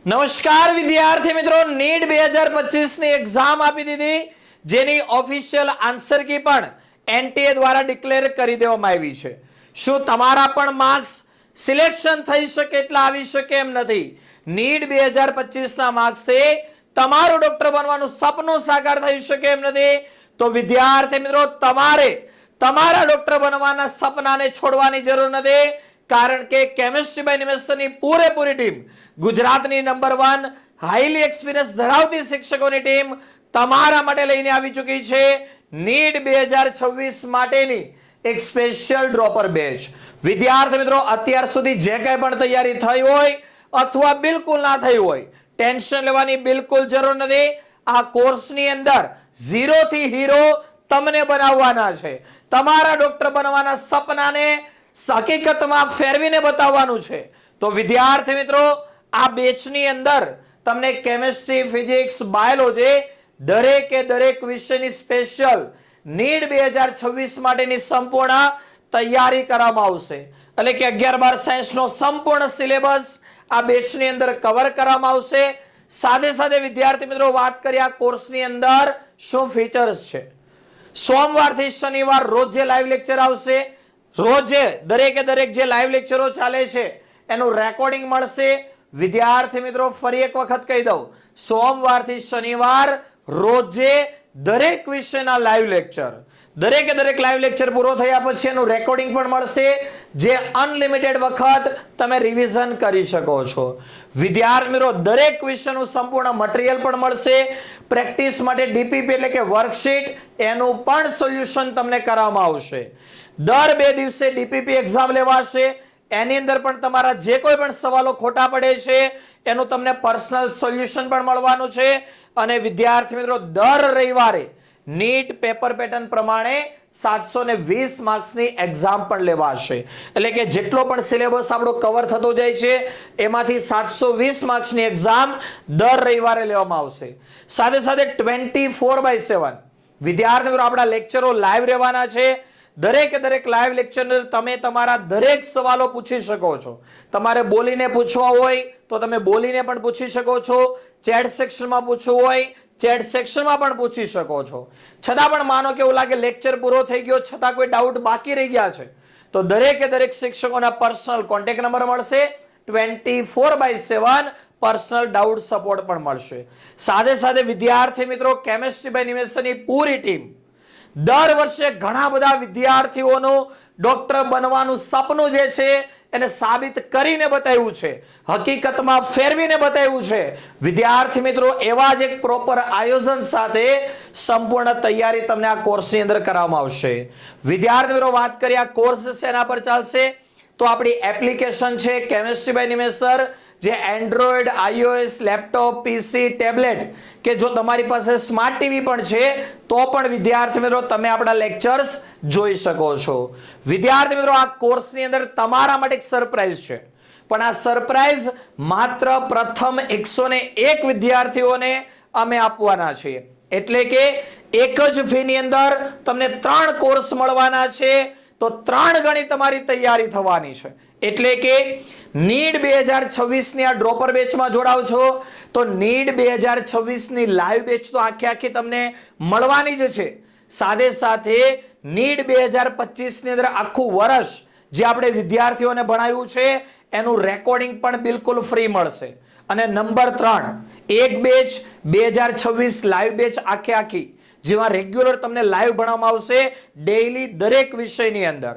નમસ્કાર વિદ્યાર્થી મિત્રો, નીટ 2025 ની એક્ઝામ આપી દીધી, જેની ઓફિશિયલ આન્સર કી પણ એનટીએ દ્વારા ડિક્લેર કરી દેવામાં આવી છે. શું તમારા પણ માર્ક્સ સિલેક્શન થઈ શકે એટલા આવી શકે એમ નથી. નીટ 2025 ના માર્ક્સથી તમારું ડોક્ટર બનવાનું સપનું સાકાર થઈ શકે એમ નથી. તો વિદ્યાર્થી મિત્રો, તમારે તમારા ડોક્ટર બનવાના સપનાને છોડવાની જરૂર નથી, કારણ કે કેમિસ્ટ્રી બાય નિમેશની પૂરેપૂરી ટીમ, ગુજરાતની નંબર 1 હાઈલી એક્સપિરિયન્સ ધરાવતી શિક્ષકોની ટીમ તમારા માટે લઈને આવી ચૂકી છે નીટ 2026 માટેની એક સ્પેશિયલ ડ્રોપર બેચ. વિદ્યાર્થી મિત્રો, અત્યાર સુધી જે કંઈ પણ તૈયારી થઈ હોય અથવા બિલકુલ ના થઈ હોય, ટેન્શન લેવાની બિલકુલ જરૂર નથી. આ કોર્સની અંદર 0 થી હીરો તમને બનાવવાના છે. તમારા ડોક્ટર બનવાના સપનાને હકીકતમાં ફેરવીને બતાવવાનું છે. તો વિદ્યાર્થી મિત્રો, આ બેચની અંદર તમને કેમિસ્ટ્રી, ફિઝિક્સ, બાયોલોજી દરેક વિષયની સ્પેશિયલ નીટ 2026 માટેની સંપૂર્ણ તૈયારી કરવામાં આવશે. એટલે કે 11-12 સાયન્સનો સંપૂર્ણ સિલેબસ આ બેચની અંદર કવર કરવામાં આવશે. સાથે વિદ્યાર્થી મિત્રો, વાત કરીએ આ કોર્સની અંદર શું ફીચર્સ છે. સોમવારથી શનિવાર રોજ જે લાઈવ લેક્ચર આવશે, રોજે દરેક જે લાઈવ લેક્ચરો ચાલે છે એનું રેકોર્ડિંગ મળશે. વિદ્યાર્થી મિત્રો, ફરી એક વખત કહી દઉં, સોમવારથી શનિવાર રોજે દરેક વિષયના લાઈવ લેક્ચર, દરેક લાઈવ લેક્ચર પૂરો થયા પછી એનું રેકોર્ડિંગ પણ મળશે, જે અનલિમિટેડ વખત તમે રિવિઝન કરી શકો છો. વિદ્યાર્થી મિત્રો, દરેક વિષયનું સંપૂર્ણ મટીરીયલ પણ મળશે. પ્રેક્ટિસ માટે ડીપીપી એટલે કે વર્કશીટ, એનું પણ સોલ્યુશન તમને કરવામાં આવશે. દર 2 દિવસે ડીપીપી એક્ઝામ લેવાશે. એની અંદર પણ તમારા જે કોઈ પણ સવાલો ખોટા પડે છે એનું તમને પર્સનલ સોલ્યુશન પણ મળવાનું છે. અને વિદ્યાર્થી મિત્રો, દર રવિવારે નીટ પેપર પેટર્ન પ્રમાણે 720 માર્ક્સની એક્ઝામ પણ લેવાશે. એટલે કે જેટલો પણ સિલેબસ આપણો કવર થતો જાય છે એમાંથી 720 માર્ક્સની એક્ઝામ દર રવિવારે લેવામાં આવશે. સાથે 24/7 વિદ્યાર્થી મિત્રો, આપણા લેક્ચરો લાઈવ રહેવાના છે. દરેક લાઈવ લેક્ચર તમે તમારા દરેક સવાલો પૂછી શકો છો. તમારે બોલીને પૂછવા હોય તો તમે બોલીને પણ પૂછી શકો છો. ચેટ સેક્શનમાં પૂછવું હોય ચેટ સેક્શનમાં પણ પૂછી શકો છો. છતાં પણ માનો કે એવું લાગે લેક્ચર પૂરો થઈ ગયો છતાં કોઈ ડાઉટ બાકી રહી ગયા છે, તો દરેક શિક્ષકોના પર્સનલ કોન્ટેક્ટ નંબર મળશે. 24/7 પર્સનલ ડાઉટ સપોર્ટ પણ મળશે. સાથે વિદ્યાર્થી મિત્રો, કેમિસ્ટ્રી બાય નિમેશની પૂરી ટીમ દર વર્ષે ઘણા બધા વિદ્યાર્થીઓનું ડોક્ટર બનવાનું સપનું જે છે એને સાબિત કરીને બતાવ્યું છે, હકીકતમાં ફેરવીને બતાવ્યું છે. વિદ્યાર્થી મિત્રો, એવા જ એક પ્રોપર આયોજન સાથે સંપૂર્ણ તૈયારી તમને આ કોર્સની અંદર કરવામાં આવશે. વિદ્યાર્થી મિત્રો, વાત કરીએ આ કોર્સ શેના પર ચાલશે, તો આપણી એપ્લિકેશન છે કેમિસ્ટ્રી બાય નિમેશ, જે એન્ડ્રોઈડ, આઈઓએસ, લેપટોપ, પીસી, ટેબ્લેટ કે જો તમારી પાસે સ્માર્ટ ટીવી પણ છે તો પણ વિદ્યાર્થી મિત્રો તમે આપણા લેક્ચર્સ જોઈ શકો છો. વિદ્યાર્થી મિત્રો, આ કોર્સની અંદર તમારા માટે એક સરપ્રાઈઝ છે, પણ આ સરપ્રાઈઝ માત્ર પ્રથમ 101 વિદ્યાર્થીઓને અમે આપવાના છીએ. એટલે કે એક જ ફીની અંદર તમને 3 કોર્સ મળવાના છે, તો 3 ગણી તમારી તૈયારી થવાની છે. એટલે કે નીટ 2026 ની આ ડ્રોપર બેચમાં જોડાવ છો તો નીટ 2026 ની લાઈવ બેચ તો આખી તમને મળવાની જ છે. સાથે નીટ 2025 ની અંદર આખું વર્ષ જે આપણે વિદ્યાર્થીઓને ભણાવ્યું છે એનું રેકોર્ડિંગ પણ બિલકુલ ફ્રી મળશે. અને નંબર 3, એક બેચ 2026 લાઈવ બેચ આખી જેમાં રેગ્યુલર તમને લાઈવ ભણવામાં આવશે ડેઈલી દરેક વિષયની અંદર.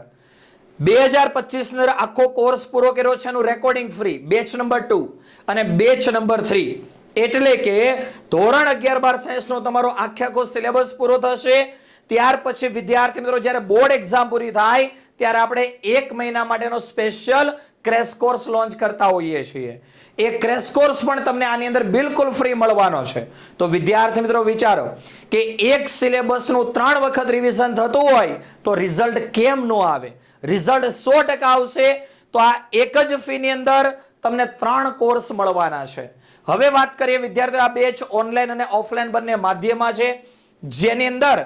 2025 ની અંદર આખો કોર્સ પૂરો કર્યો છે, એનું રેકોર્ડિંગ ફ્રી, બેચ નંબર 2 અને બેચ નંબર 3. એટલે કે ધોરણ 11-12 સાયન્સનો તમારો આખો સિલેબસ પૂરો થશે. ત્યાર પછી વિદ્યાર્થી મિત્રો, જ્યારે બોર્ડ એક્ઝામ પૂરી થાય ત્યારે આપણે 1 મહિના માટેનો સ્પેશિયલ ક્રેશ કોર્સ લોન્ચ કરતા હોઈએ છીએ. એ ક્રેશ કોર્સ પણ તમને આની અંદર બિલકુલ ફ્રી મળવાનો છે. તો વિદ્યાર્થી મિત્રો, વિચારો કે એક સિલેબસનું 3 વખત રિવિઝન થતું હોય તો રિઝલ્ટ કેમ ન આવે? રિઝલ્ટ 100% આવશે. તો આ એક જ ફીની અંદર તમને 3 કોર્સ મળવાના છે. હવે વાત કરીએ વિદ્યાર્થીઓ, આ બેચ ઓનલાઈન અને ઓફલાઈન બંને માધ્યમમાં છે, જેની અંદર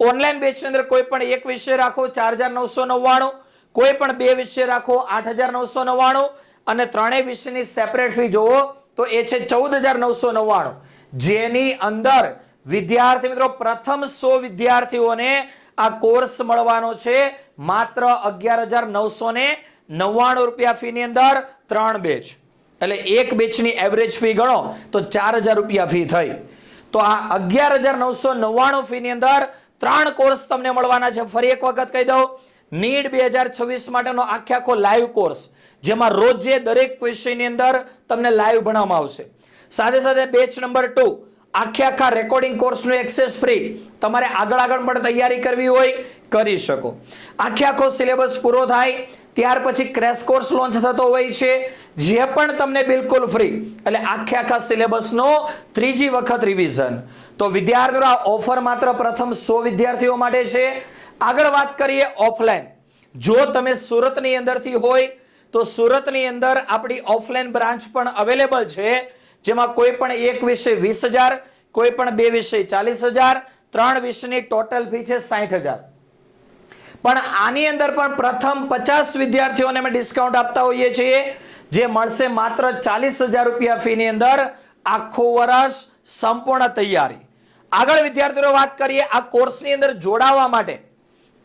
ઓનલાઈન બેચની અંદર કોઈ પણ એક વિષય રાખો 4,999, કોઈ પણ 2 વિષય રાખો 8,999 અને 3 વિષયની સેપરેટ ફી જોવો તો એ છે 14,999, જેની અંદર વિદ્યાર્થી મિત્રો પ્રથમ 100 વિદ્યાર્થીઓને આ કોર્સ મળવાનો છે માત્ર 11,999 રૂપિયા ફી ની અંદર 3 બેચ, એટલે એક બેચની એવરેજ ફી ગણો તો 4,000 રૂપિયા ફી થઈ. તો આ 11,999 ફી ની અંદર 3 કોર્સ તમને મળવાના છે. ફરી એક વખત કહી દઉં, નીટ 2026 માટેનો આખો લાઈવ કોર્સ, જેમાં રોજે દરેક વિષયની અંદર તમને લાઈવ ભણાવવામાં આવશે. સાથે સાથે બેચ નંબર 2 આખા રેકોર્ડિંગ કોર્સનો એક્સેસ ફ્રી. તમારે આગળ પણ તૈયારી કરવી હોય કરી શકો. આખો સિલેબસ પૂરો થાય ત્યાર પછી ક્રેશ કોર્સ લોન્ચ થતો હોય છે, જે પણ તમને બિલકુલ ફ્રી, એટલે આખા સિલેબસનો ત્રીજી વખત રિવિઝન. તો વિદ્યાર્થીઓ આ ઓફર માત્ર પ્રથમ 100 વિદ્યાર્થીઓ માટે છે. આગળ વાત કરીએ ઓફલાઈન. જો તમે સુરતની અંદરથી હોય તો સુરતની અંદર આપણી ઓફલાઈન બ્રાન્ચ પણ અવેલેબલ છે, જેમાં કોઈ પણ એક વિષય 20,000, કોઈ પણ 2 વિષય 40,000, 3 વિષયની ટોટલ ફી છે 60,000. પણ આની અંદર પણ પ્રથમ 50 વિદ્યાર્થીઓને અમે ડિસ્કાઉન્ટ આપતા હોઈએ છીએ, જે મળશે માત્ર 40,000 રૂપિયા ફી ની અંદર આખું વર્ષ સંપૂર્ણ તૈયારી. આગળ વિદ્યાર્થીઓ વાત કરીએ આ કોર્સની અંદર જોડાવા માટે.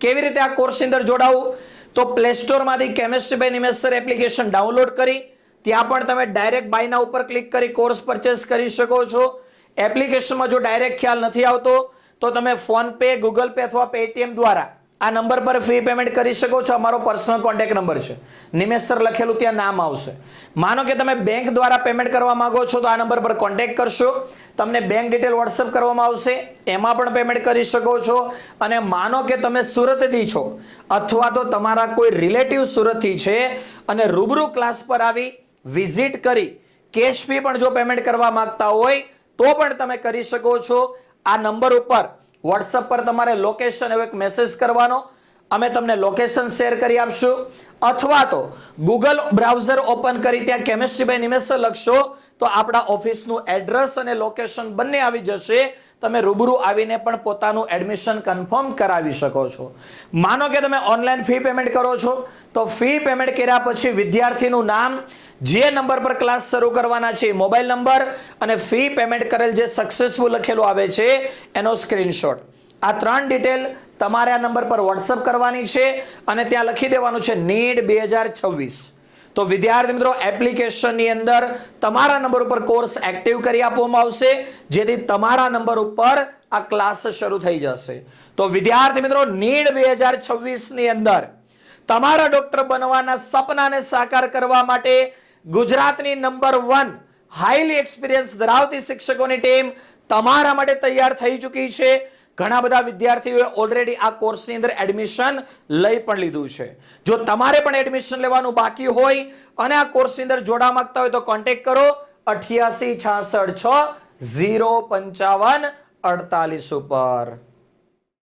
કેવી રીતે આ કોર્સની અંદર જોડાવું? તો પ્લે સ્ટોર માંથી chemistry by Nimesh sir application download કરી ત્યાં પણ તમે ડાયરેક્ટ બાય ના ઉપર ક્લિક કરી કોર્સ પરચેસ કરી શકો છો. એપ્લિકેશનમાં જો ડાયરેક્ટ ખ્યાલ નથી આવતો તો તમે ફોન પે, ગૂગલ પે અથવા પેટીએમ દ્વારા આ નંબર પર ફી પેમેન્ટ કરી શકો છો. અમારો પર્સનલ કોન્ટેક્ટ નંબર છે, નિમેશ સર લખેલું ત્યાં નામ આવશે. માનો કે તમે બેંક દ્વારા પેમેન્ટ કરવા માંગો છો તો આ નંબર પર કોન્ટેક્ટ કરશો, તમને બેંક ડિટેલ વોટ્સઅપ કરવામાં આવશે, એમાં પણ પેમેન્ટ કરી શકો છો. અને માનો કે તમે સુરતથી છો અથવા તો તમારા કોઈ રિલેટિવ સુરતથી છે અને રૂબરૂ ક્લાસ પર આવી વિઝિટ કરી કેશ ફી પણ જો પેમેન્ટ કરવા માંગતા હોય તો પણ તમે કરી શકો છો. આ નંબર ઉપર વોટ્સઅપ પર તમારે લોકેશન એવો એક મેસેજ કરવાનો, અમે તમને લોકેશન શેર કરી આપશું. અથવા તો ગૂગલ બ્રાઉઝર ઓપન કરી ત્યાં કેમિસ્ટ્રી બાય નિમેશ સર લખશો તો આપણા ઓફિસનું એડ્રેસ અને લોકેશન બંને આવી જશે. તમે રૂબરૂ આવીને પણ પોતાનું એડમિશન કન્ફર્મ કરાવી શકો છો. માનો કે તમે ઓનલાઈન ફી પેમેન્ટ કરો છો તો ફી પેમેન્ટ કર્યા પછી વિદ્યાર્થીનું નામ, જે નંબર પર ક્લાસ શરૂ કરવાના છે મોબાઈલ નંબર અને ફી પેમેન્ટ કરેલ જે સક્સેસફુલ લખેલું આવે છે એનો સ્ક્રીનશોટ, આ 3 ડિટેલ તમારે આ નંબર પર વોટ્સઅપ કરવાની છે અને ત્યાં લખી દેવાનું છે નીટ 2026. તો વિદ્યાર્થી મિત્રો એપ્લિકેશનની અંદર તમારા નંબર ઉપર કોર્સ એક્ટિવ કરી આપવામાં આવશે, જેથી તમારા નંબર ઉપર આ ક્લાસ શરૂ થઈ જશે. તો વિદ્યાર્થી મિત્રો નીટ 2026 ની અંદર તમારા ડોક્ટર બનવાના સપનાને સાકાર કરવા માટે ગુજરાતની નંબર 1 હાઈલી એક્સપિરિયન્સ ધરાવતી શિક્ષકોની ટીમ તમારા માટે તૈયાર થઈ ચૂકી છે. ઘણા બધા વિદ્યાર્થીઓએ ઓલરેડી આ કોર્સની અંદર એડમિશન લઈ પણ લીધું છે. જો તમારે પણ એડમિશન લેવાનું બાકી હોય અને આ કોર્સની અંદર જોડાવા માંગતા હોય તો કોન્ટેક્ટ કરો 88 66 6 055 48 ઉપર.